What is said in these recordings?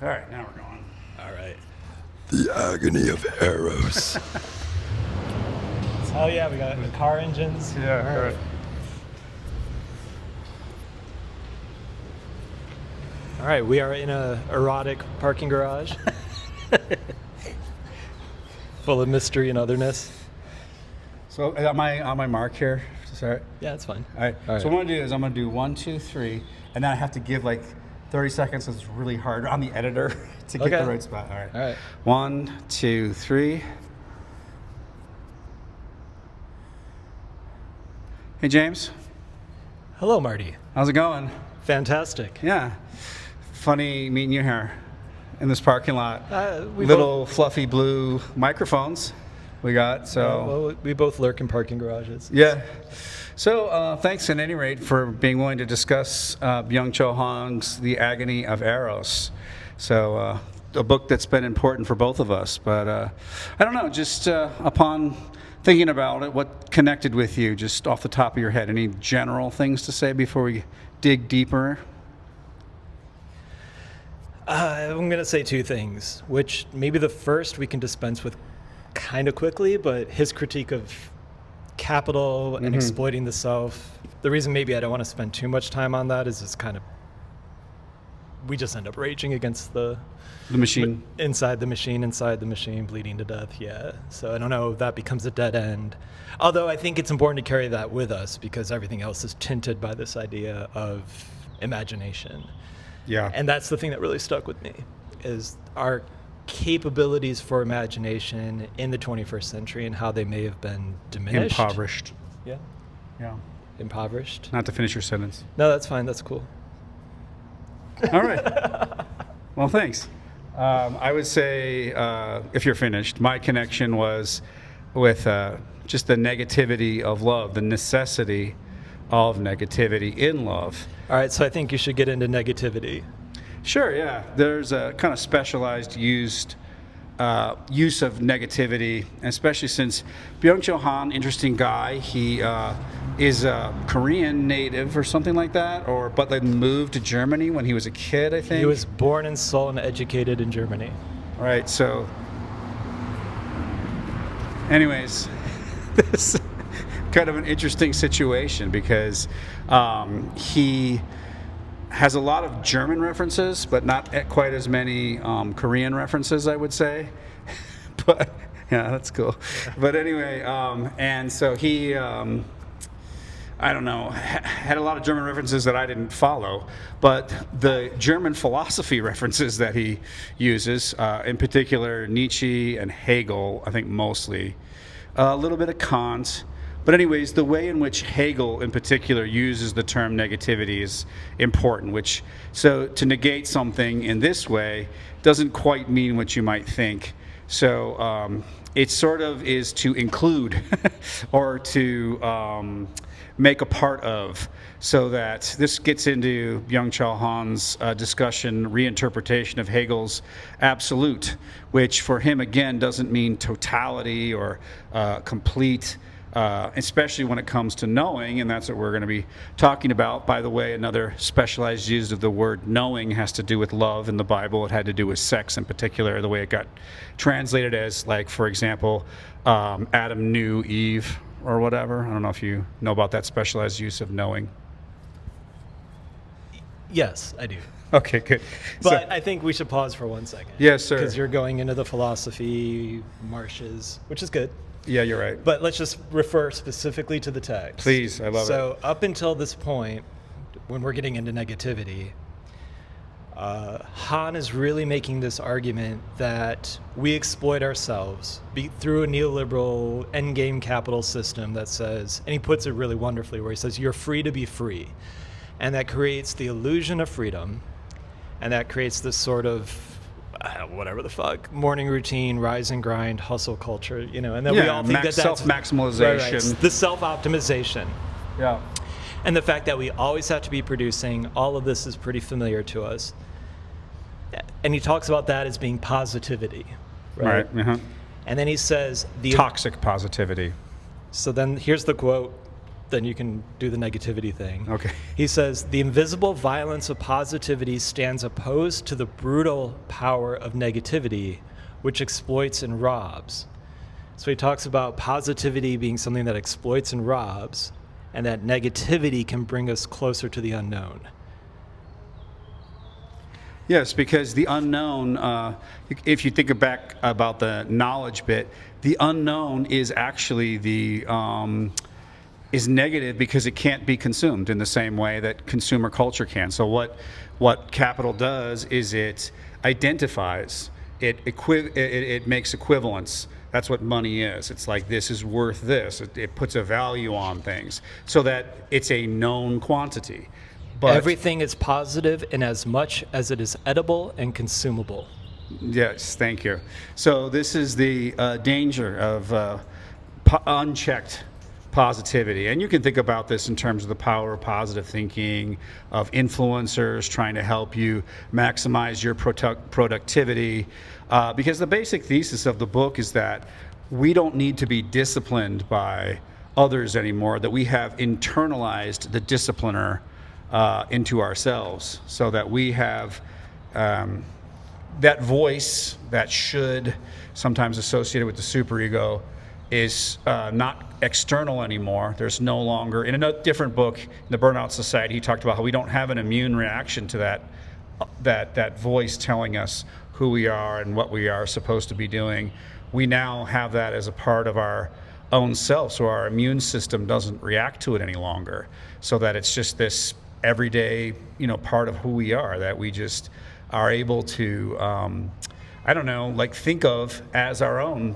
All right, now we're going. All right. The Agony of Eros. Oh yeah, we got car engines. Yeah, all right. All right, we are in a erotic parking garage, full of mystery and otherness. So am I on my mark here to start? Yeah, it's fine. All right. All right. So what I'm going to do is I'm going to do 1, 2, 3, and then I have to give like 30 seconds. So it's really hard on the editor to get Okay. the right spot. All right. All right. 1, 2, 3. Hey, James. Hello, Marty. How's it going? Fantastic. Yeah. Funny meeting you here in this parking lot. We Little fluffy blue microphones we got. So well, we both lurk in parking garages. yeah. So thanks at any rate for being willing to discuss Byung-Chul Han's The Agony of Eros. So a book that's been important for both of us. But I don't know, just upon thinking about it, what connected with you just off the top of your head? Any general things to say before we dig deeper? I'm going to say two things, which maybe the first we can dispense with kind of quickly, but his critique of capital and exploiting the self. The reason maybe I don't want to spend too much time on that is it's kind of, we just end up raging against the machine. Inside the machine, bleeding to death, yeah. So I don't know if that becomes a dead end. Although I think it's important to carry that with us because everything else is tinted by this idea of imagination. Yeah. And that's the thing that really stuck with me, is our capabilities for imagination in the 21st century and how they may have been diminished. Impoverished. Yeah. Yeah. Impoverished. Not to finish your sentence. No, that's fine. That's cool. All right. Well, thanks. I would say, if you're finished, my connection was with just the negativity of love, the necessity of negativity in love. All right, so I think you should get into negativity. Sure, yeah. There's a kind of specialized use of negativity, especially since Byung-Chul Han, interesting guy. He is a Korean native or something like that, but then moved to Germany when he was a kid, I think. He was born in Seoul and educated in Germany. Right, so anyways, this is kind of an interesting situation because he has a lot of German references, but not quite as many Korean references, I would say. But yeah, that's cool. Yeah. But anyway, and so he, I don't know, had a lot of German references that I didn't follow, but the German philosophy references that he uses, in particular Nietzsche and Hegel, I think mostly, a little bit of Kant. But anyways, the way in which Hegel in particular uses the term negativity is important, so to negate something in this way doesn't quite mean what you might think. So it sort of is to include or to make a part of, so that this gets into Byung-Chul Han's discussion, reinterpretation of Hegel's absolute, which for him again doesn't mean totality or complete, especially when it comes to knowing, and that's what we're going to be talking about. By the way, another specialized use of the word knowing has to do with love in the Bible. It had to do with sex in particular, the way it got translated as, like, for example, Adam knew Eve or whatever. I don't know if you know about that specialized use of knowing. Yes, I do. Okay, good. But I think we should pause for 1 second. Yes, sir. Because you're going into the philosophy marshes, which is good. Yeah, you're right. But let's just refer specifically to the text. Please, I love it. So up until this point, when we're getting into negativity, Han is really making this argument that we exploit ourselves through a neoliberal endgame capital system that says, and he puts it really wonderfully, where he says, you're free to be free. And that creates the illusion of freedom, and that creates this sort of whatever the fuck, morning routine, rise and grind, hustle culture, and then we all think that's self-maximization. Right, the self-optimization. Yeah. And the fact that we always have to be producing, all of this is pretty familiar to us. And he talks about that as being positivity. Right. Uh-huh. And then he says toxic positivity. So then here's the quote then you can do the negativity thing. Okay. He says, the invisible violence of positivity stands opposed to the brutal power of negativity, which exploits and robs. So he talks about positivity being something that exploits and robs, and that negativity can bring us closer to the unknown. Yes, because the unknown, if you think back about the knowledge bit, the unknown is actually is negative because it can't be consumed in the same way that consumer culture can. So what capital does is it identifies, it makes equivalence. That's what money is. It's like, this is worth this. It puts a value on things so that it's a known quantity. But everything is positive in as much as it is edible and consumable. Yes, thank you. So this is the danger of unchecked positivity. And you can think about this in terms of the power of positive thinking, of influencers trying to help you maximize your productivity. Because the basic thesis of the book is that we don't need to be disciplined by others anymore, that we have internalized the discipliner into ourselves, so that we have that voice that should, sometimes associated with the superego, is not external anymore. There's no longer, in a different book, in the Burnout Society, he talked about how we don't have an immune reaction to that voice telling us who we are and what we are supposed to be doing. We now have that as a part of our own self, so our immune system doesn't react to it any longer, so that it's just this everyday, part of who we are, that we just are able to, think of as our own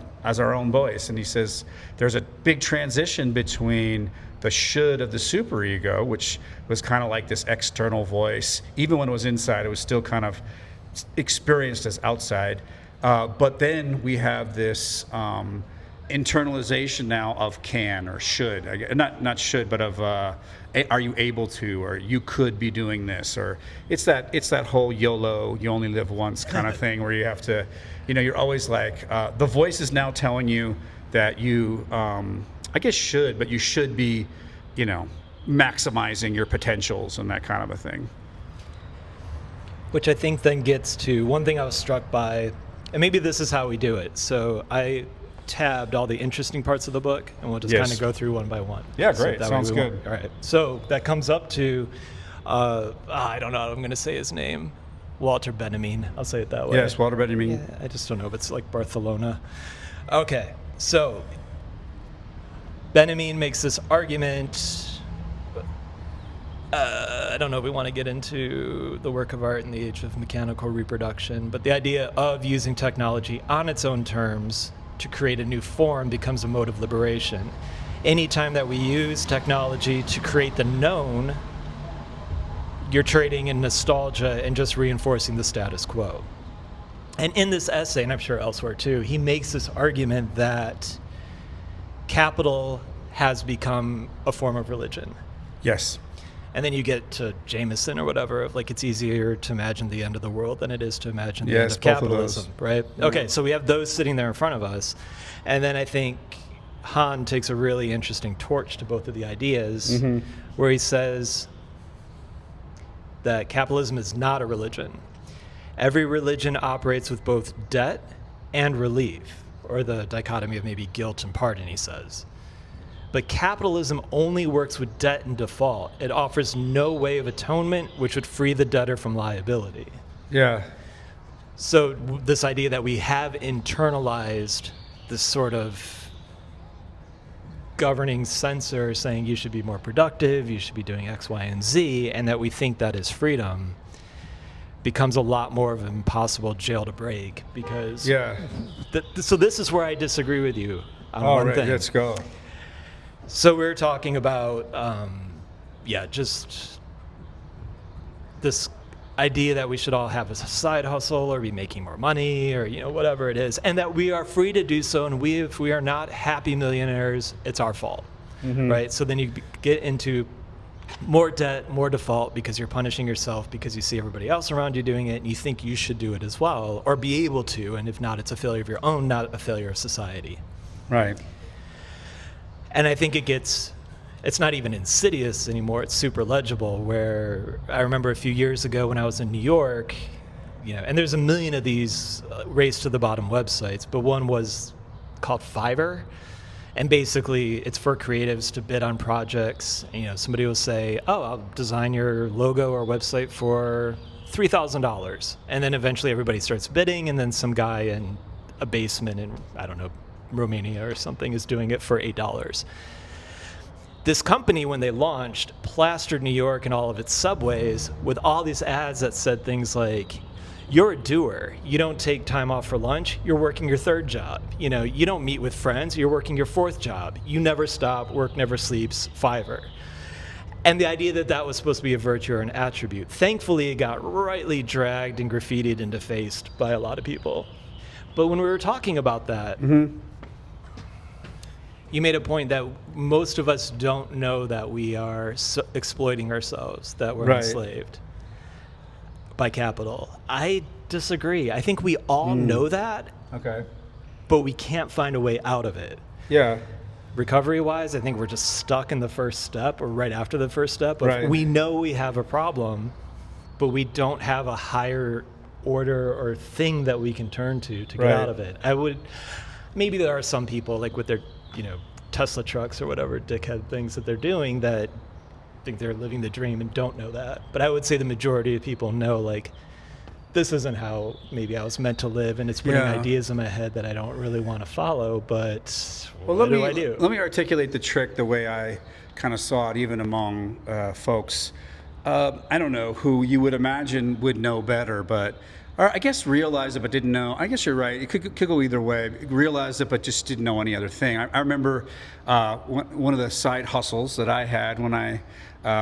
voice. And he says there's a big transition between the should of the superego, which was kind of like this external voice. Even when it was inside, it was still kind of experienced as outside. But then we have this internalization now of can or should, not should, but of are you able to, or you could be doing this, or it's that whole YOLO, you only live once kind of thing, where you have to, you're always like, the voice is now telling you that you, I guess should, but you should be, maximizing your potentials and that kind of a thing. Which I think then gets to one thing I was struck by, and maybe this is how we do it. So I tabbed all the interesting parts of the book, and we'll just kind of go through one by one. Yeah, great. Sounds good. All right. So that comes up to, I don't know how I'm going to say his name. Walter Benjamin. I'll say it that way. Yes, Walter Benjamin. Yeah, I just don't know if it's like Barcelona. Okay. So Benjamin makes this argument. I don't know if we want to get into the work of art in the age of mechanical reproduction, but the idea of using technology on its own terms to create a new form becomes a mode of liberation. Anytime that we use technology to create the known, you're trading in nostalgia and just reinforcing the status quo. And in this essay, and I'm sure elsewhere too, he makes this argument that capital has become a form of religion. Yes. And then you get to Jameson or whatever, of like, it's easier to imagine the end of the world than it is to imagine the end of capitalism, right? Yeah. Okay, so we have those sitting there in front of us. And then I think Han takes a really interesting torch to both of the ideas, where he says that capitalism is not a religion. Every religion operates with both debt and relief, or the dichotomy of maybe guilt and pardon, he says. But capitalism only works with debt and default. It offers no way of atonement which would free the debtor from liability. Yeah. So this idea that we have internalized this sort of governing censor saying you should be more productive, you should be doing X, Y, and Z, and that we think that is freedom, becomes a lot more of an impossible jail to break, because so this is where I disagree with you on one thing. Let's go. So we were talking about, just this idea that we should all have a side hustle or be making more money or, whatever it is, and that we are free to do so, and if we are not happy millionaires, it's our fault, right? So then you get into more debt, more default, because you're punishing yourself because you see everybody else around you doing it, and you think you should do it as well, or be able to, and if not, it's a failure of your own, not a failure of society. Right. And I think it gets it's not even insidious anymore. It's super legible. Where I remember a few years ago when I was in New York, and there's a million of these race to the bottom websites, but one was called Fiverr. And basically, it's for creatives to bid on projects. Somebody will say, "Oh, I'll design your logo or website for $3,000," and then eventually everybody starts bidding, and then some guy in a basement in, I don't know, Romania or something is doing it for $8. This company, when they launched, plastered New York and all of its subways with all these ads that said things like, "You're a doer. You don't take time off for lunch. You're working your third job. You don't meet with friends. You're working your fourth job. You never stop. Work never sleeps. Fiverr." And the idea that that was supposed to be a virtue or an attribute. Thankfully, it got rightly dragged and graffitied and defaced by a lot of people. But when we were talking about that, you made a point that most of us don't know that we are exploiting ourselves, that we're enslaved by capital. I disagree. I think we all know that, but we can't find a way out of it. Yeah. Recovery-wise, I think we're just stuck in the first step or right after the first step. We know we have a problem, but we don't have a higher order or thing that we can turn to get out of it. Maybe there are some people like with their, Tesla trucks or whatever dickhead things that they're doing that think they're living the dream and don't know that. But I would say the majority of people know, like, this isn't how maybe I was meant to live, and it's putting ideas in my head that I don't really want to follow, but what do I do? Let me articulate the trick the way I kind of saw it, even among folks. I don't know who you would imagine would know better, or I guess realized it but didn't know. I guess you're right. It could go either way. Realized it but just didn't know any other thing. I remember one of the side hustles that I had when I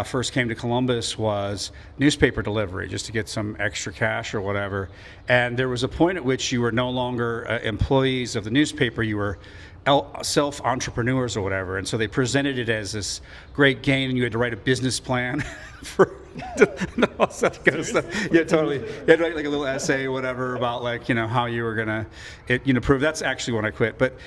first came to Columbus was newspaper delivery, just to get some extra cash or whatever. And there was a point at which you were no longer employees of the newspaper. You were self-entrepreneurs or whatever. And so they presented it as this great gain, and you had to write a business plan for all that kind of stuff. Yeah, totally. You had to write like a little essay or whatever about like, how you were going to, prove. That's actually when I quit. But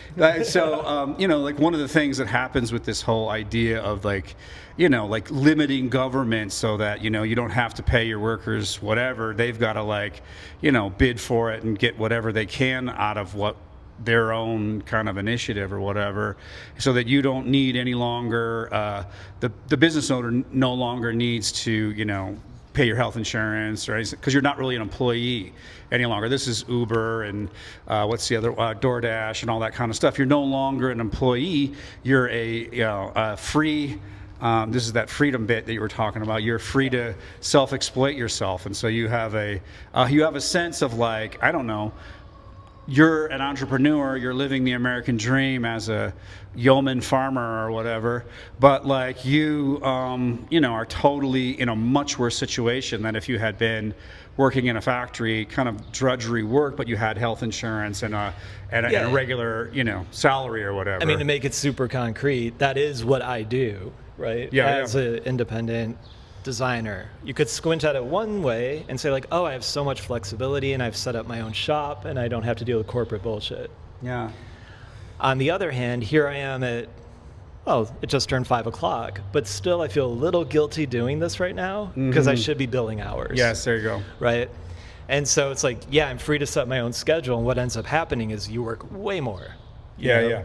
so, like one of the things that happens with this whole idea of like limiting government so that, you don't have to pay your workers whatever, they've got to bid for it and get whatever they can out of what their own kind of initiative or whatever, so that you don't need any longer, the business owner no longer needs to, pay your health insurance, right? Because you're not really an employee any longer. This is Uber and what's the other, DoorDash and all that kind of stuff. You're no longer an employee. You're a free, this is that freedom bit that you were talking about. You're free to self-exploit yourself. And so you have a sense of like, I don't know, you're an entrepreneur, you're living the American dream as a yeoman farmer or whatever, but like you are totally in a much worse situation than if you had been working in a factory, kind of drudgery work, but you had health insurance and a regular, salary or whatever. I mean, to make it super concrete, that is what I do, right? As an independent designer. You could squint at it one way and say like, oh, I have so much flexibility and I've set up my own shop and I don't have to deal with corporate bullshit. Yeah. On the other hand, here I am it just turned 5 o'clock, but still I feel a little guilty doing this right now because I should be billing hours. Yes, there you go. Right? And so it's like, I'm free to set my own schedule, and what ends up happening is you work way more. Yeah.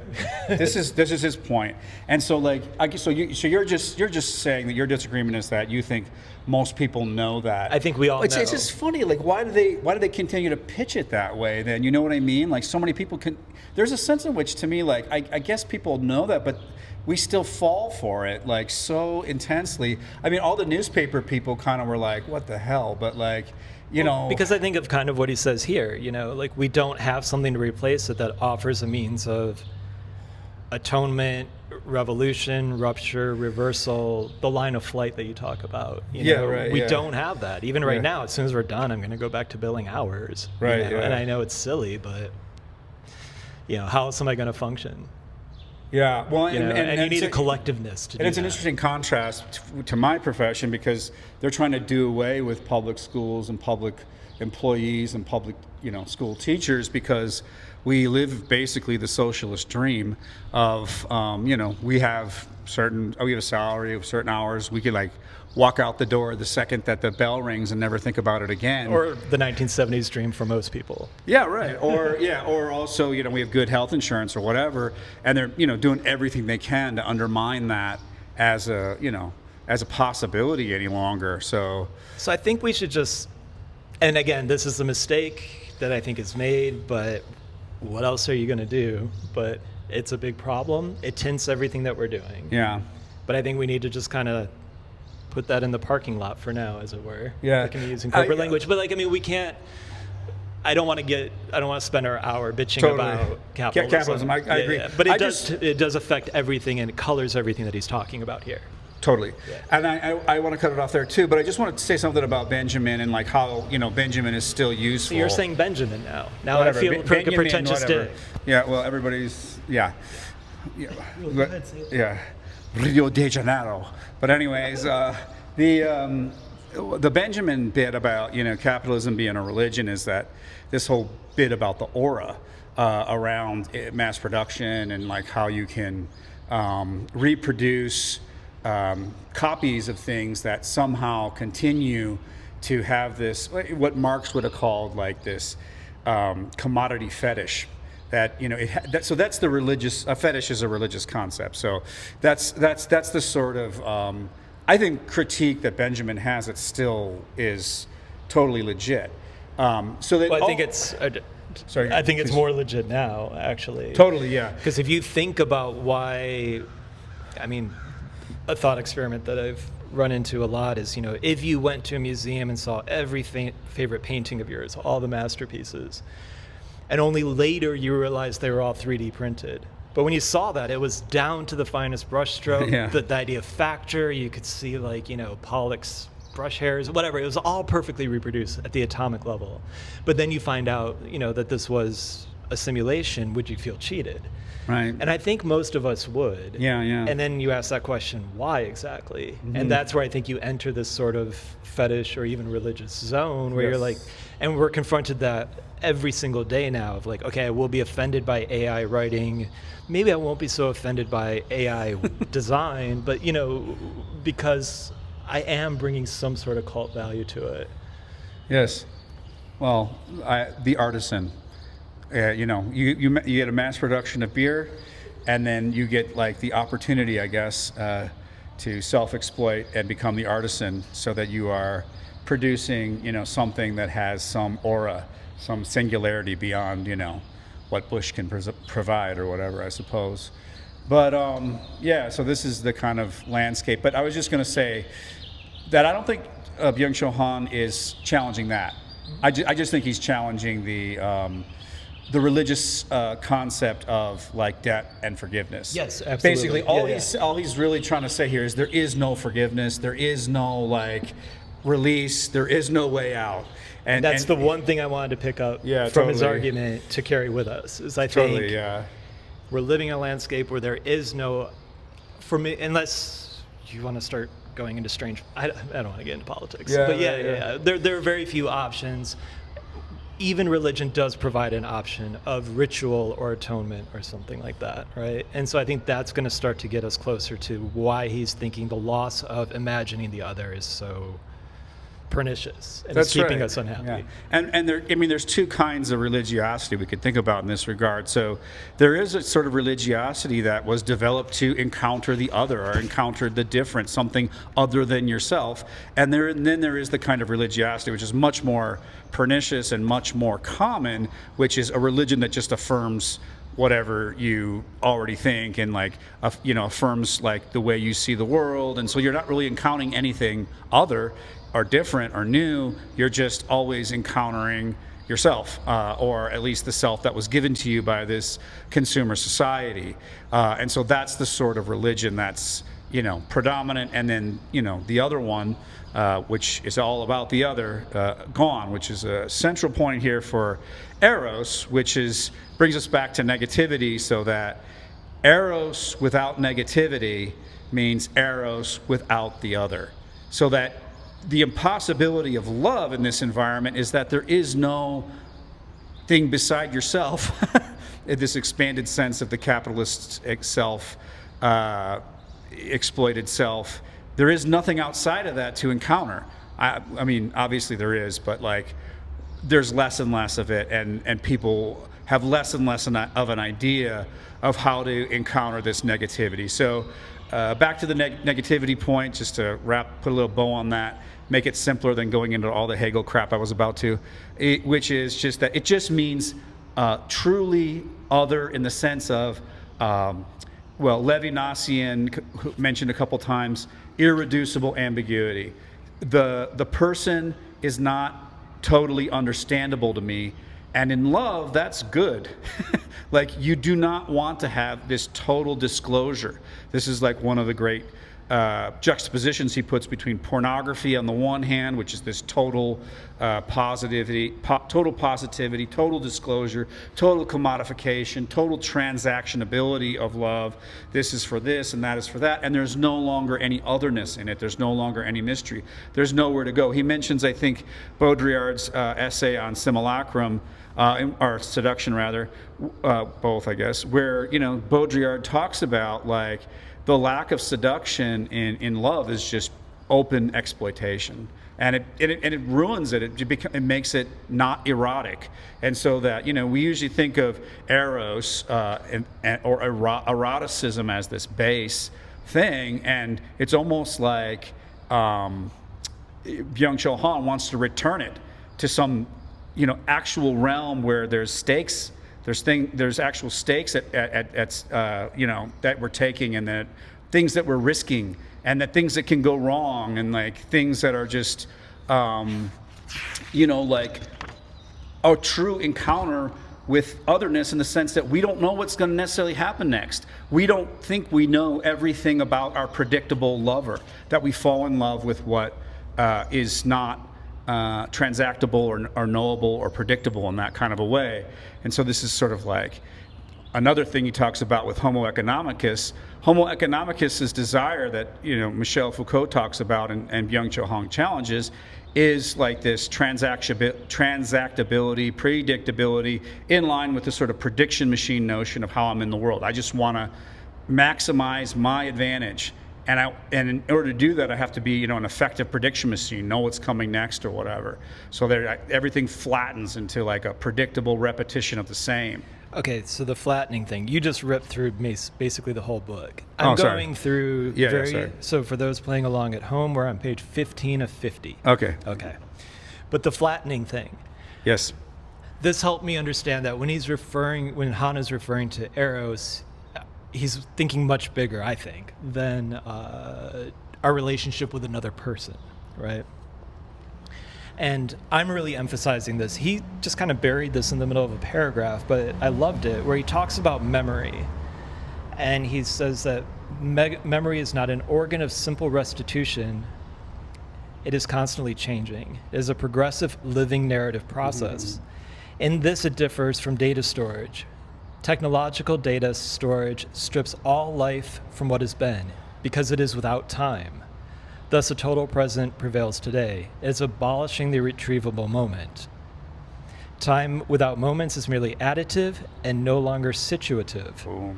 This is his point. And so like, you're just saying that your disagreement is that you think most people know that. I think we all know. It's just funny. Like, why do they continue to pitch it that way? Then, you know what I mean? Like, so many people can. There's a sense in which, to me, like, I guess people know that, but we still fall for it like so intensely. I mean, all the newspaper people kind of were like, what the hell? But like, because I think of kind of what he says here, like we don't have something to replace it that offers a means of atonement, revolution, rupture, reversal, the line of flight that you talk about. We don't have that. Even right now, as soon as we're done, I'm going to go back to billing hours. Right. And I know it's silly, but how else am I going to function? Yeah, well, and you need a collectiveness to do that. And it's an interesting contrast to my profession, because they're trying to do away with public schools and public, employees and public, school teachers, because we live basically the socialist dream of, we have a salary of certain hours. We could like walk out the door the second that the bell rings and never think about it again. Or the 1970s dream for most people. Yeah, right. Or also, we have good health insurance or whatever, and they're, doing everything they can to undermine that as a possibility any longer. So I think we should just, and again, this is a mistake that I think is made, but what else are you going to do? But it's a big problem. It tints everything that we're doing. Yeah. But I think we need to just kind of put that in the parking lot for now, as it were. Yeah. Like, using corporate language. But we can't, I don't want to spend our hour bitching about capitalism. Capitalism, I agree. Yeah. But it does affect everything, and it colors everything that he's talking about here. Totally. Yeah. And I want to cut it off there too, but I just wanted to say something about Benjamin and like how, Benjamin is still useful. So you're saying Benjamin now. Now whatever. I feel like a pretentious whatever. dick. Yeah, well, everybody's, yeah. Yeah. Rio de Janeiro. But anyways, the Benjamin bit about, capitalism being a religion is that this whole bit about the aura around mass production and like how you can reproduce copies of things that somehow continue to have this, what Marx would have called like this commodity fetish. That so that's the religious. A fetish is a religious concept. So that's the sort of I think critique that Benjamin has that still is totally legit. So that I think it's. Sorry, I think it's please. more legit now, actually. Totally, yeah. Because if you think about why, a thought experiment that I've run into a lot is, if you went to a museum and saw every favorite painting of yours, all the masterpieces, and only later you realized they were all 3D printed. But when you saw that, it was down to the finest brushstroke, Yeah. the idea of factor, you could see Pollock's brush hairs, whatever. It was all perfectly reproduced at the atomic level. But then you find out, that this was a simulation. Would you feel cheated? Right. And I think most of us would. Yeah. And then you ask that question, why exactly? Mm-hmm. And that's where I think you enter this sort of fetish or even religious zone where Yes. you're like, and we're confronted that every single day now of like, okay, I will be offended by AI writing. Maybe I won't be so offended by AI design, but because I am bringing some sort of cult value to it. Yes. Well, the artisan. You get a mass production of beer, and then you get like the opportunity, I guess, to self-exploit and become the artisan, so that you are producing, something that has some aura, some singularity beyond, what Bush can provide or whatever, I suppose. But so this is the kind of landscape. But I was just going to say that I don't think Byung-Chul Han is challenging that. I just think he's challenging the religious concept of like debt and forgiveness. Yes, absolutely. Basically, all he's really trying to say here is there is no forgiveness, there is no like release, there is no way out. And that's the one thing I wanted to pick up from his argument to carry with us. Is I think we're living in a landscape where there is no, for me, unless you want to start going into strange. I don't want to get into politics. But there are very few options. Even religion does provide an option of ritual or atonement or something like that, right? And so I think that's going to start to get us closer to why he's thinking the loss of imagining the other is so pernicious and it's keeping us unhappy. Yeah. And there's two kinds of religiosity we could think about in this regard. So there is a sort of religiosity that was developed to encounter the other or encounter the different, something other than yourself. And then there is the kind of religiosity which is much more pernicious and much more common, which is a religion that just affirms whatever you already think and affirms like the way you see the world. And so you're not really encountering anything other or different or new. You're just always encountering yourself, or at least the self that was given to you by this consumer society. And so that's the sort of religion that's predominant. And then the other one, which is all about the other, gone, which is a central point here for Eros, which brings us back to negativity, so that Eros without negativity means Eros without the other. So that the impossibility of love in this environment is that there is no thing beside yourself, in this expanded sense of the capitalist self, exploited self. There is nothing outside of that to encounter. I mean, obviously there is, but like, there's less and less of it, and people have less and less of an idea of how to encounter this negativity. So back to the negativity point, just to put a little bow on that, make it simpler than going into all the Hegel crap I was about to, which is just that it just means truly other in the sense of, Levinas mentioned a couple times, irreducible ambiguity. The person is not totally understandable to me, and in love, that's good. Like, you do not want to have this total disclosure. This is like one of the great juxtapositions he puts between pornography on the one hand, which is this total positivity, total disclosure, total commodification, total transactionability of love. This is for this and that is for that, and there's no longer any otherness in it. There's no longer any mystery. There's nowhere to go. He mentions, I think, Baudrillard's essay on simulacrum, or seduction rather, both I guess, where Baudrillard talks about like the lack of seduction in love is just open exploitation, and it ruins it. It makes it not erotic, and so that we usually think of eros or eroticism as this base thing, and it's almost like Byung-Chul Han wants to return it to some actual realm where there's stakes. There's actual stakes at that we're taking, and that things that we're risking, and that things that can go wrong, and like things that are just like a true encounter with otherness, in the sense that we don't know what's going to necessarily happen next. We don't think we know everything about our predictable lover, that we fall in love with what is not transactable or knowable or predictable in that kind of a way. And so this is sort of like another thing he talks about with Homo economicus. Homo economicus' desire that Michel Foucault talks about and Byung-Chul Han challenges is like this transactability, predictability, in line with the sort of prediction machine notion of how I'm in the world. I just want to maximize my advantage. And in order to do that, I have to be, an effective prediction machine, know what's coming next or whatever. So everything flattens into like a predictable repetition of the same. Okay, so the flattening thing, you just ripped through basically the whole book. I'm going through so for those playing along at home, we're on page 15 of 50. Okay. But the flattening thing. Yes. This helped me understand that when Han is referring to Eros, he's thinking much bigger, I think, than our relationship with another person, right? And I'm really emphasizing this. He just kind of buried this in the middle of a paragraph, but I loved it, where he talks about memory. And he says that memory is not an organ of simple restitution. It is constantly changing. It is a progressive living narrative process. In this, it differs from data storage. Technological data storage strips all life from what has been, because it is without time. Thus, a total present prevails today. It is abolishing the retrievable moment. Time without moments is merely additive and no longer situative. Boom.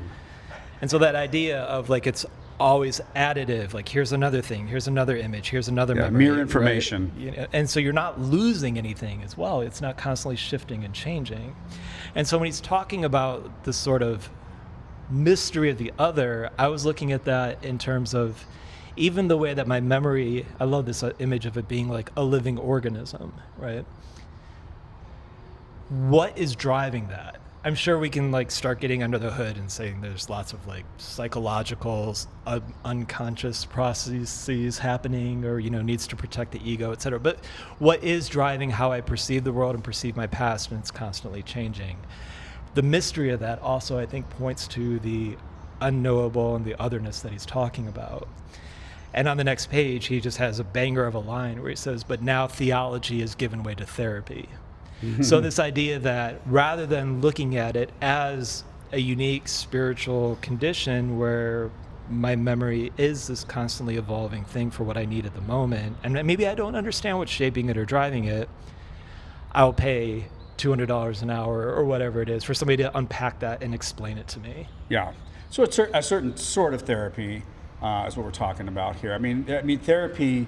And so that idea of like it's always additive, like here's another thing, here's another image, here's another memory. Mere information. Right? And so you're not losing anything as well. It's not constantly shifting and changing. And so when he's talking about the sort of mystery of the other, I was looking at that in terms of even the way that my memory, I love this image of it being like a living organism, right? What is driving that? I'm sure we can like start getting under the hood and saying there's lots of like psychological, unconscious processes happening, or needs to protect the ego, et cetera. But what is driving how I perceive the world and perceive my past, and it's constantly changing? The mystery of that also, I think, points to the unknowable and the otherness that he's talking about. And on the next page, he just has a banger of a line where he says, "But now theology has given way to therapy." So this idea that rather than looking at it as a unique spiritual condition where my memory is this constantly evolving thing for what I need at the moment, and maybe I don't understand what's shaping it or driving it, I'll pay $200 an hour or whatever it is for somebody to unpack that and explain it to me. Yeah. So it's a certain sort of therapy is what we're talking about here. I mean, therapy,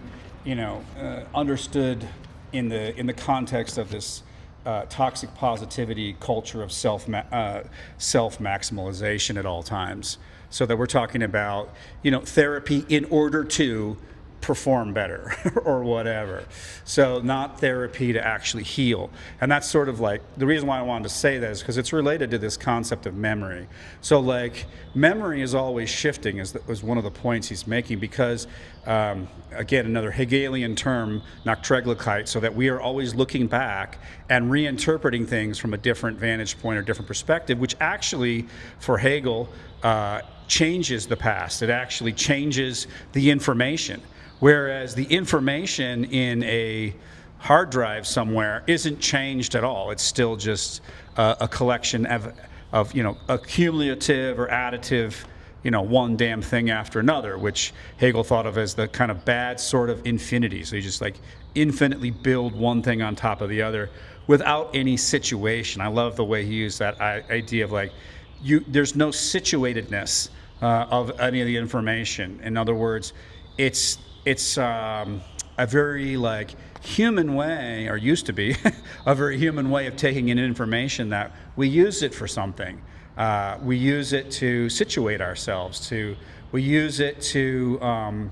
understood in the context of this toxic positivity culture of self-maximalization at all times. So that we're talking about, therapy in order to perform better or whatever. So not therapy to actually heal. And that's sort of like, the reason why I wanted to say that is because it's related to this concept of memory. So like memory is always shifting is one of the points he's making because, again, another Hegelian term, non-transactable, so that we are always looking back and reinterpreting things from a different vantage point or different perspective, which actually, for Hegel, changes the past. It actually changes the information. Whereas the information in a hard drive somewhere isn't changed at all. It's still just a collection of a cumulative or additive, one damn thing after another, which Hegel thought of as the kind of bad sort of infinity. So you just like infinitely build one thing on top of the other without any situation. I love the way he used that idea of like, there's no situatedness of any of the information. In other words, it's a very like human way, or used to be, a very human way of taking in information that we use it for something. We use it to situate ourselves. We use it to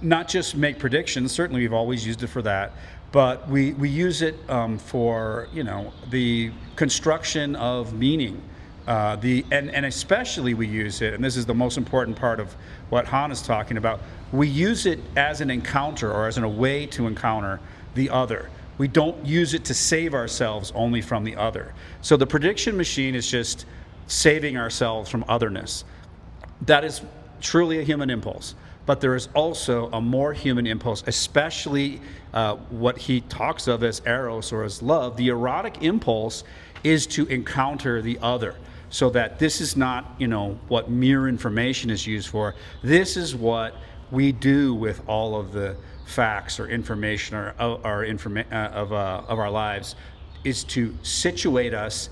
not just make predictions. Certainly, we've always used it for that. But we use it for the construction of meaning. And especially we use it, and this is the most important part of what Han is talking about, we use it as an encounter or as a way to encounter the other. We don't use it to save ourselves only from the other. So the prediction machine is just saving ourselves from otherness. That is truly a human impulse. But there is also a more human impulse, especially what he talks of as eros or as love. The erotic impulse is to encounter the other. So that this is not, what mere information is used for. This is what we do with all of the facts or information of our lives, is to situate us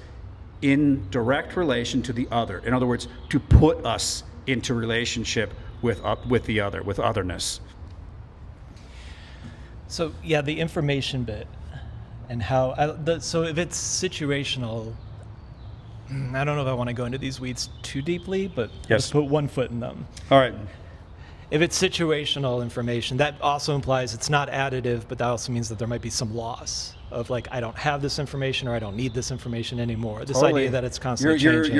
in direct relation to the other. In other words, to put us into relationship with the other, with otherness. So yeah, the information bit and how so if it's situational. I don't know if I want to go into these weeds too deeply, but yes. Just put one foot in them. All right. If it's situational information, that also implies it's not additive, but that also means that there might be some loss of like, I don't have this information or I don't need this information anymore. This idea that it's constantly changing.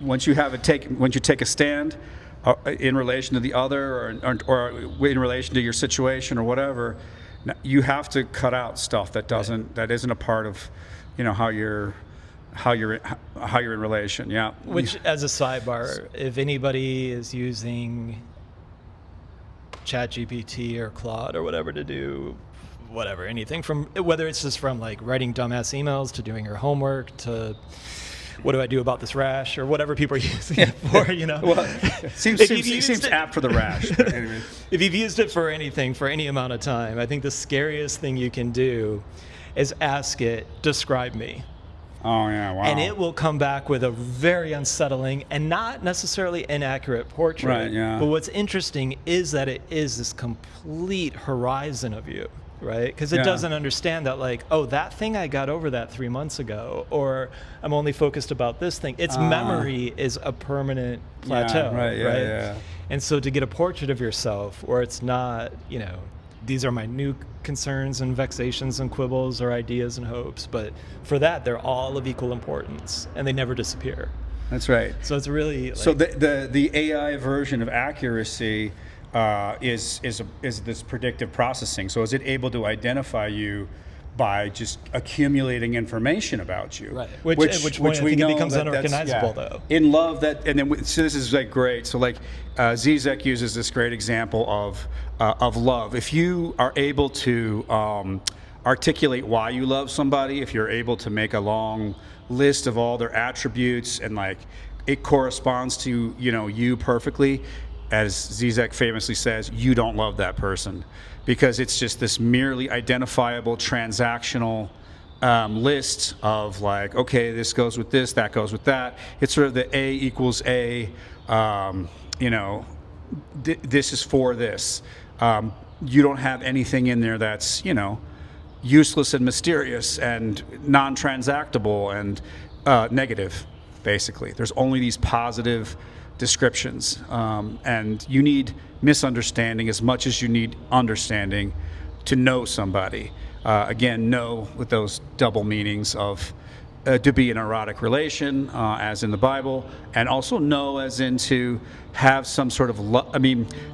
Once you take a stand in relation to the other or in relation to your situation or whatever, you have to cut out stuff that isn't a part of how you're in relation. Yeah. Which, as a sidebar, if anybody is using ChatGPT or Claude or whatever to do anything from, whether it's just from like writing dumbass emails to doing your homework to what do I do about this rash or whatever people are using it for, Well, seems apt for the rash. But anyway. If you've used it for anything for any amount of time, I think the scariest thing you can do is ask it, describe me. Oh, yeah, wow. And it will come back with a very unsettling and not necessarily inaccurate portrait. Right, yeah. But what's interesting is that it is this complete horizon of you, right? Because it doesn't understand that, like, oh, that thing I got over that 3 months ago, or I'm only focused about this thing. Its memory is a permanent plateau, right? Yeah. And so to get a portrait of yourself where it's not, these are my new concerns and vexations and quibbles or ideas and hopes, but for that they're all of equal importance and they never disappear. That's right. So it's really like, so the AI version of accuracy is this predictive processing. So is it able to identify you by just accumulating information about you? Right. Which point I think it becomes unrecognizable though. In love, so this is like great. So like Zizek uses this great example of love. If you are able to articulate why you love somebody, if you're able to make a long list of all their attributes and like it corresponds to, you perfectly, as Zizek famously says, you don't love that person, because it's just this merely identifiable transactional list of like, okay, this goes with this, that goes with that. It's sort of the A equals A, this is for this. You don't have anything in there that's, useless and mysterious and non-transactable and negative, basically. There's only these positive descriptions. And you need misunderstanding as much as you need understanding to know somebody. Again, know with those double meanings of to be an erotic relation, as in the Bible, and also know as in to have some sort of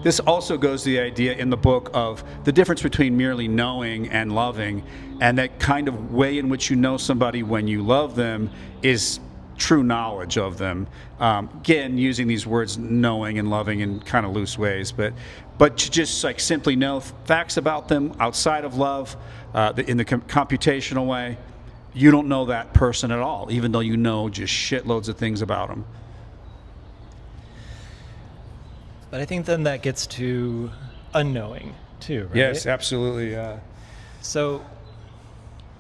this also goes to the idea in the book of the difference between merely knowing and loving, and that kind of way in which you know somebody when you love them is true knowledge of them. Again, using these words knowing and loving in kind of loose ways, but to just like simply know facts about them outside of love, in the computational way. You don't know that person at all, even though you know just shitloads of things about them. But I think then that gets to unknowing too, right? Yes, absolutely. So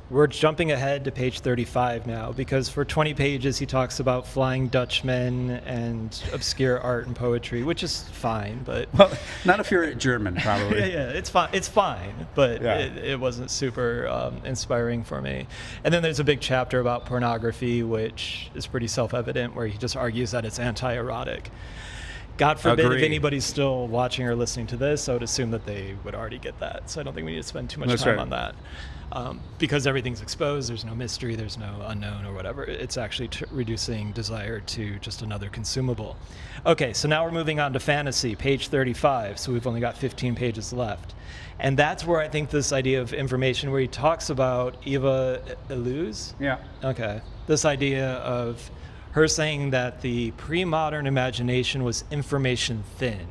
we're jumping ahead to page 35 now, because for 20 pages he talks about Flying Dutchmen and obscure art and poetry, which is fine, but Well, not if you're German, probably. yeah, it's fine. It's fine, but Yeah. it wasn't super inspiring for me. And then there's a big chapter about pornography, which is pretty self-evident, where he just argues that it's anti-erotic. God forbid if Agreed. anybody's still watching or listening to this, I would assume that they would already get that. So I don't think we need to spend too much That's time right. on that. Because everything's exposed, there's no mystery, there's no unknown or whatever. It's actually reducing desire to just another consumable. Okay, so now we're moving on to fantasy, page 35. So we've only got 15 pages left. And that's where I think this idea of information, where he talks about Eva Illouz. Yeah. Okay. This idea of her saying that the pre-modern imagination was information thin.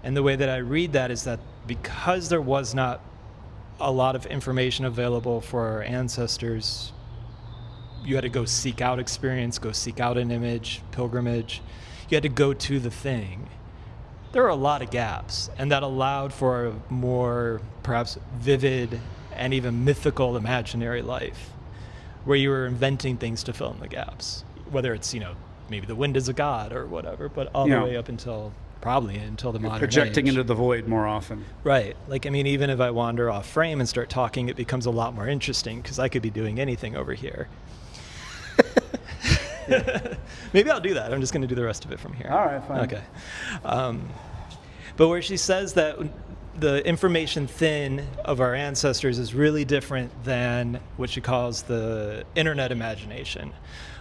And the way that I read that is that because there was not a lot of information available for our ancestors, you had to go seek out experience, go seek out an image, pilgrimage. You had to go to the thing. There are a lot of gaps, and that allowed for a more perhaps vivid and even mythical imaginary life, where you were inventing things to fill in the gaps, whether it's, maybe the wind is a god or whatever, but all Yeah. the way up until the modern Projecting age. into the void more often. Right. Like, even if I wander off frame and start talking, it becomes a lot more interesting, because I could be doing anything over here. Maybe I'll do that. I'm just going to do the rest of it from here. All right, fine. Okay. But where she says that the information thin of our ancestors is really different than what she calls the internet imagination,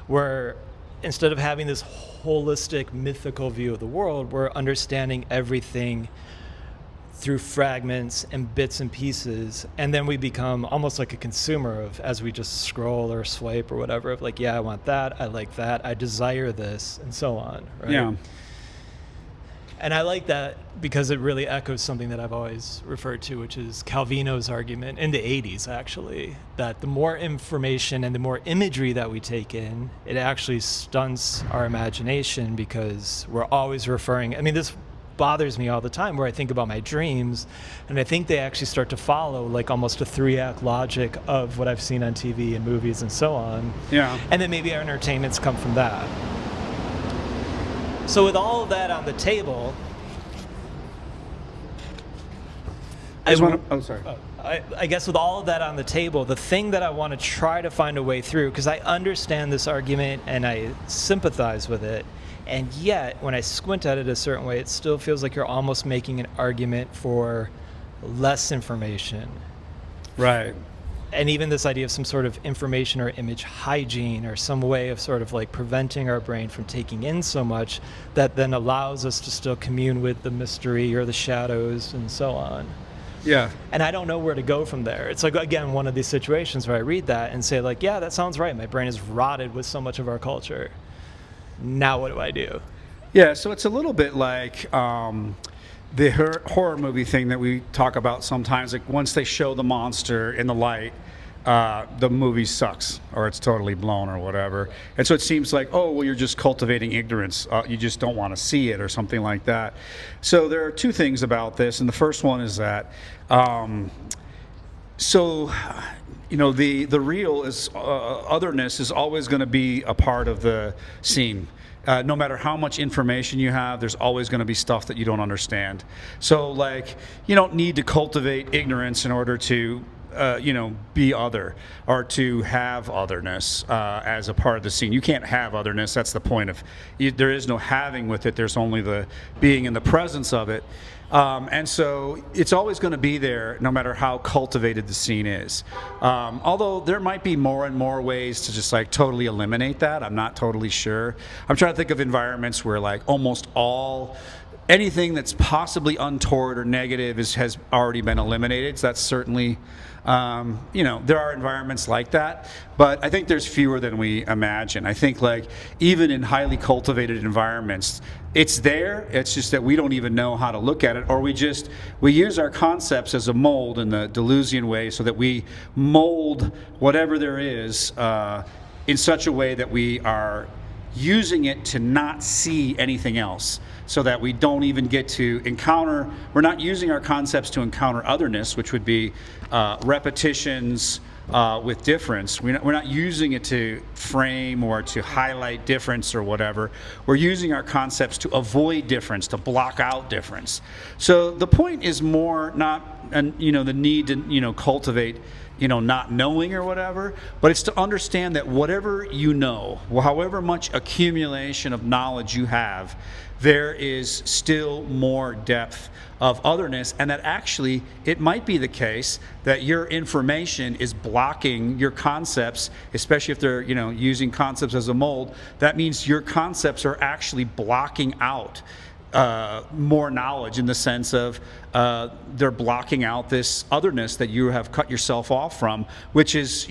where instead of having this holistic mythical view of the world, we're understanding everything through fragments and bits and pieces, and then we become almost like a consumer of, as we just scroll or swipe or whatever, of like, yeah, I want that, I like that, I desire this, and so on, right? Yeah. And I like that because it really echoes something that I've always referred to, which is Calvino's argument in the 80s, actually, that the more information and the more imagery that we take in, it actually stunts our imagination, because we're always referring, this bothers me all the time, where I think about my dreams, and I think they actually start to follow like almost a 3-act logic of what I've seen on TV and movies and so on. Yeah. And then maybe our entertainments come from that. So with all of that on the table, I guess with all of that on the table, the thing that I want to try to find a way through, because I understand this argument and I sympathize with it, and yet when I squint at it a certain way, it still feels like you're almost making an argument for less information. Right. And even this idea of some sort of information or image hygiene, or some way of sort of like preventing our brain from taking in so much that then allows us to still commune with the mystery or the shadows and so on. Yeah. And I don't know where to go from there. It's like, again, one of these situations where I read that and say like, yeah, that sounds right. My brain is rotted with so much of our culture. Now what do I do? Yeah, so it's a little bit like the horror movie thing that we talk about sometimes. Like once they show the monster in the light, the movie sucks or it's totally blown or whatever. And so it seems like, oh, well, you're just cultivating ignorance. You just don't want to see it or something like that. So there are two things about this. And the first one is that, the real is otherness is always going to be a part of the scene. No matter how much information you have, there's always going to be stuff that you don't understand. So, like, you don't need to cultivate ignorance in order to, be other or to have otherness as a part of the scene. You can't have otherness. That's the point of. There is no having with it. There's only the being in the presence of it. And so it's always going to be there no matter how cultivated the scene is. Although there might be more and more ways to just like totally eliminate that. I'm not totally sure. I'm trying to think of environments where like almost anything that's possibly untoward or negative has already been eliminated. So that's certainly, there are environments like that, but I think there's fewer than we imagine. I think like even in highly cultivated environments, it's there. It's just that we don't even know how to look at it, or we use our concepts as a mold in the Deleuzian way, so that we mold whatever there is in such a way that we are using it to not see anything else, so that we don't even get to encounter. We're not using our concepts to encounter otherness, which would be repetitions with difference. We're not using it to frame or to highlight difference or whatever. We're using our concepts to avoid difference, to block out difference. So the point is more not, the need to, cultivate, not knowing or whatever, but it's to understand that whatever you know, however much accumulation of knowledge you have, there is still more depth of otherness, and that actually it might be the case that your information is blocking your concepts, especially if they're using concepts as a mold. That means your concepts are actually blocking out more knowledge, in the sense of they're blocking out this otherness that you have cut yourself off from, which is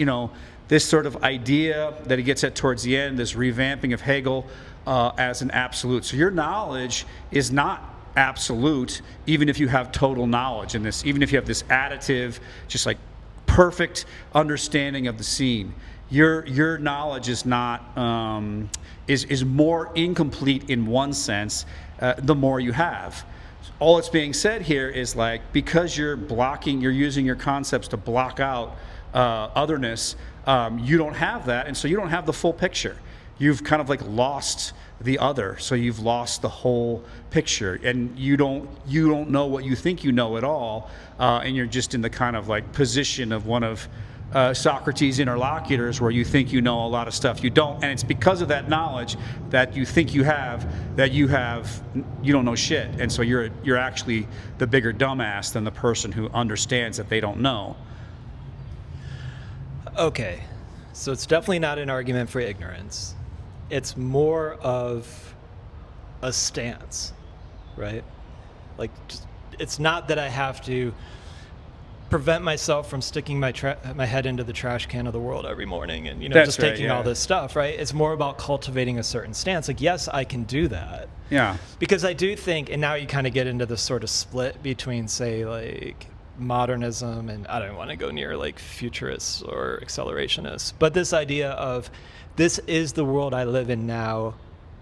this sort of idea that he gets at towards the end, this revamping of Hegel as an absolute. So your knowledge is not absolute, even if you have total knowledge in this, even if you have this additive, just like perfect understanding of the scene. Your knowledge is not is more incomplete in one sense the more you have. All that's being said here is like, because you're using your concepts to block out otherness, you don't have that, and so you don't have the full picture. You've kind of like lost the other, so you've lost the whole picture, and you don't know what you think you know at all, and you're just in the kind of like position of one of Socrates' interlocutors, where you think you know a lot of stuff you don't, and it's because of that knowledge that you think you have that you don't know shit, and so you're actually the bigger dumbass than the person who understands that they don't know. Okay, so it's definitely not an argument for ignorance. It's more of a stance, right? Like, it's not that I have to prevent myself from sticking my head into the trash can of the world every morning and just taking all this stuff, right? It's more about cultivating a certain stance. Like, yes, I can do that. Yeah. Because I do think, and now you kind of get into this sort of split between, say, like modernism, and I don't want to go near like futurists or accelerationists, but this idea of this is the world I live in now.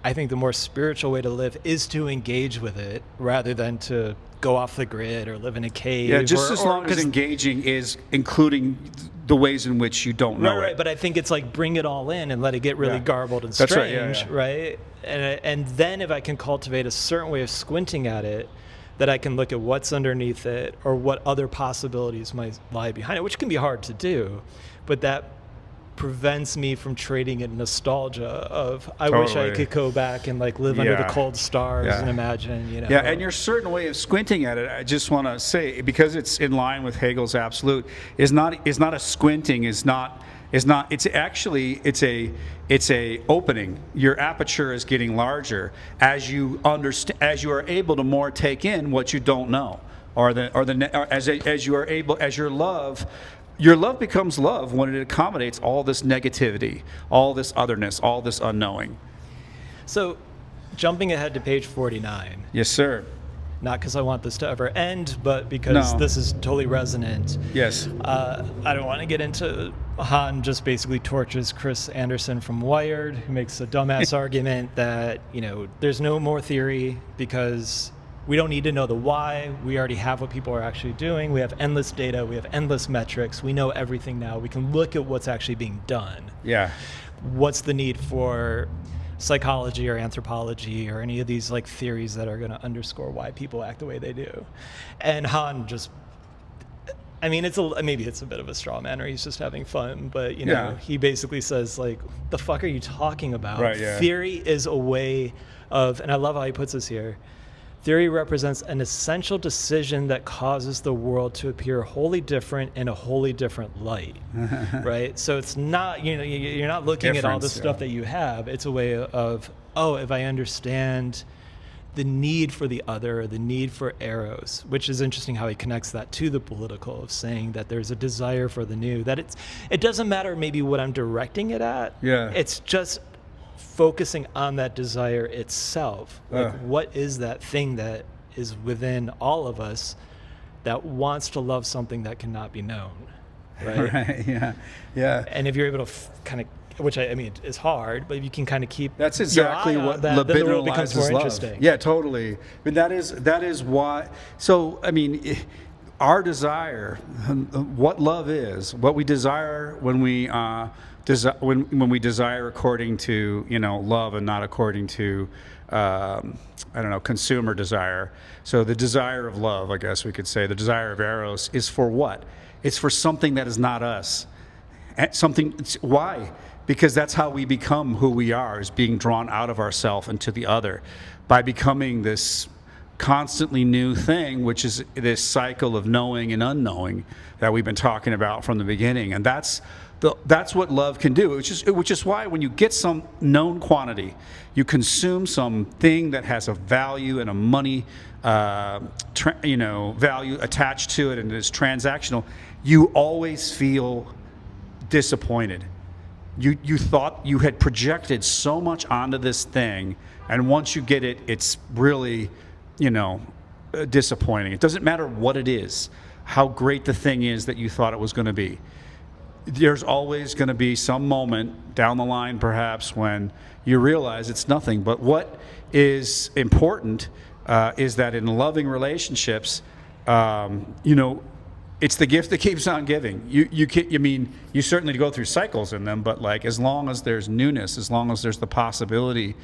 I think the more spiritual way to live is to engage with it rather than to go off the grid or live in a cave. Yeah, just as long as engaging is including the ways in which you don't know it. Right, but I think it's like bring it all in and let it get really garbled and strange, right? And then if I can cultivate a certain way of squinting at it, that I can look at what's underneath it or what other possibilities might lie behind it, which can be hard to do, but that prevents me from trading in nostalgia of I wish I could go back and like live under the cold stars and imagine, Yeah, and your certain way of squinting at it, I just want to say, because it's in line with Hegel's absolute, is not a squinting, it's a opening. Your aperture is getting larger as you understand, as you are able to more take in what you don't know, as your love becomes love when it accommodates all this negativity, all this otherness, all this unknowing. So, jumping ahead to page 49. Yes, sir. not because I want this to ever end, but because No. this is totally resonant. Yes. I don't want to get into Han just basically tortures Chris Anderson from Wired, who makes a dumbass argument that, there's no more theory because we don't need to know the why. We already have what people are actually doing. We have endless data. We have endless metrics. We know everything now. We can look at what's actually being done. Yeah. What's the need for psychology or anthropology or any of these like theories that are going to underscore why people act the way they do? And Han just, maybe it's a bit of a straw man or he's just having fun, but he basically says like, the fuck are you talking about? Right, yeah. Theory is a way of, and I love how he puts this here, theory represents an essential decision that causes the world to appear wholly different in a wholly different light, right? So it's not, you're not looking at all the stuff that you have. It's a way of, if I understand the need for the other, the need for eros, which is interesting how he connects that to the political, of saying that there's a desire for the new, that it doesn't matter maybe what I'm directing it at. Yeah. It's just focusing on that desire itself. Like, what is that thing that is within all of us that wants to love something that cannot be known, right? Right. Yeah. Yeah. And if you're able to kind of, which is hard, but if you can kind of keep That's exactly your eye what on that, then the world becomes more libidinalizes love. interesting. Yeah, totally. But that is why. So our desire, what love is, what we desire when we when we desire according to love and not according to consumer desire. So the desire of love, I guess we could say, the desire of eros is for what? It's for something that is not us. Why? Because that's how we become who we are, is being drawn out of ourself into the other by becoming this constantly new thing, which is this cycle of knowing and unknowing that we've been talking about from the beginning. And that's what love can do, which is why when you get some known quantity, you consume something that has a value and a money value attached to it and is transactional, you always feel disappointed. You thought you had projected so much onto this thing, and once you get it, it's really disappointing. It doesn't matter what it is, how great the thing is that you thought it was going to be. There's always going to be some moment down the line, perhaps, when you realize it's nothing. But what is important is that in loving relationships, it's the gift that keeps on giving. You certainly go through cycles in them, but like as long as there's newness, as long as there's the possibility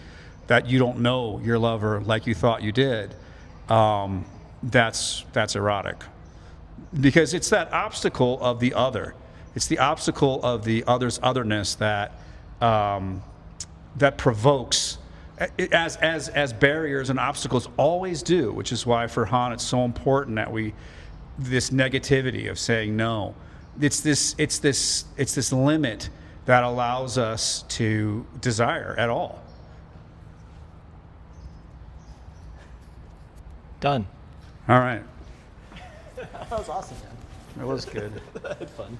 that you don't know your lover like you thought you did, that's erotic, because it's that obstacle of the other. It's the obstacle of the other's otherness that provokes, as barriers and obstacles always do. Which is why for Han it's so important that this negativity of saying no. It's this limit that allows us to desire at all. Done. All right. That was awesome, man. That was good. I had fun.